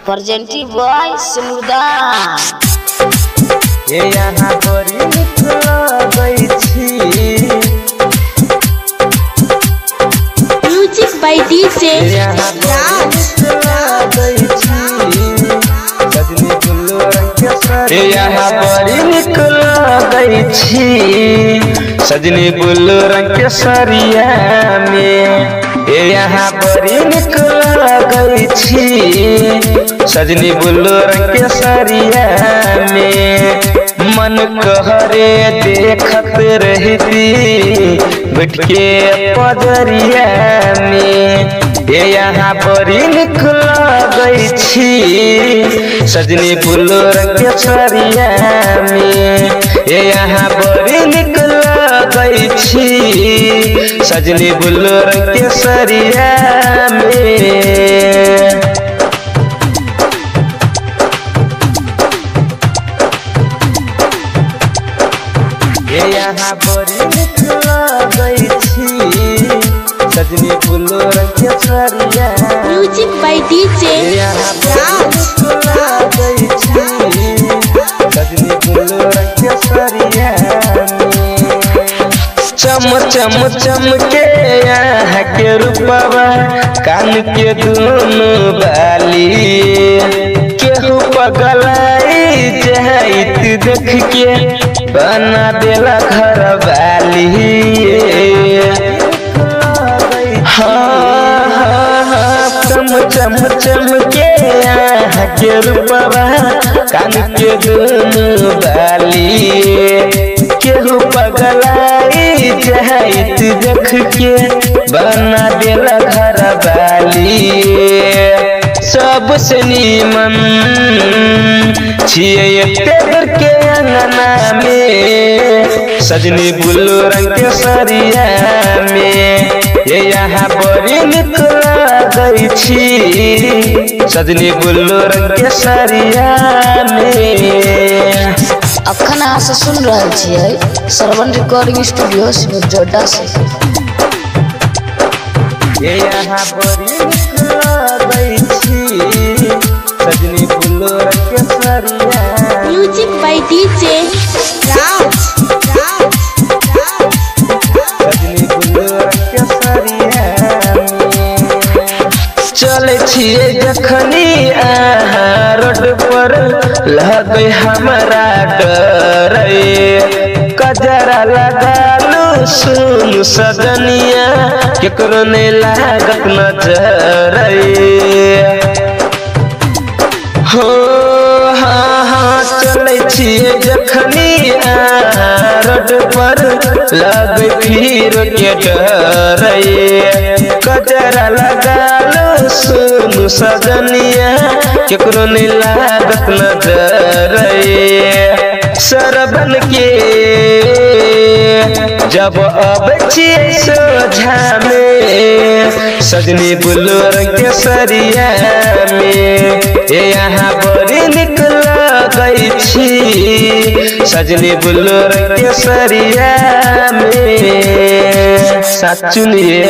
Presented by सिमुदान। ये यहाँ बड़ी गई छी म्यूजिक बाय डीजे राज। यहाँ बड़ी निकल गई छी सजनी बुल्लू रंग के सरिया में। यहाँ बड़ी निकल गई छी सजनी बुल्लू रंग के सरिया में। मन कहरे देखत रहती बैठ के पजरिया में। यहाँ बड़ी निकल गई छी सजनी बुल्लू रंग के सरिया में। यहाँ बड़ी निकल गई छी सजनी बुल्लू रंग के सरिया में। यहाँ बड़ी निकल गई छी सजनी बुल्लू रंग के सरिया। म्यूजिक बाय डीजे राज। सजनी बुल्लू रंग के सरिया चम चम चम के यहाँ के रूपवा कान के दोनों बाली केहू पगलाई जाइत देख के बना देला घर वाली। चम चम चम के यहाँ के रूपवा कान के दोनों बाली केहू पगलाई जाइत देख के बना देला घर वाली। सबसे नीमन छिए तेवर के अंगना में सजनी बुल्लू रंग के सरिया में। यहाँ बड़ी निकल गई छी सजनी बुल्लू रंग के सरिया में। अखन अहाँ से सुन रहे छियै श्रवण रिकॉर्डिंग स्टूडियो जोड़ा से। यहाँ बड़ी निकल गई छी सजनी बुल्लू रंग के सरिया। म्यूजिक बाय डीजे राज। सजनी बुल्लू रंग के सरिया चले छिए जखनी रोड पर लगे हमारा डर कजरा लगालू सुन सजनिया केकरो ने लागत नजर। हो हाँ चले छिए जखनी रोड पर लगे फिर के डर कजरा लगालू सुन सजनिया केकरो ने लागत नजर। सरबन के जब अब सोझा में सजनी बुल्लू रंग के सरिया में। यहाँ बड़ी निकल गई छी सजनी बुल्लू रंग के सरिया में। साथ सुनिए।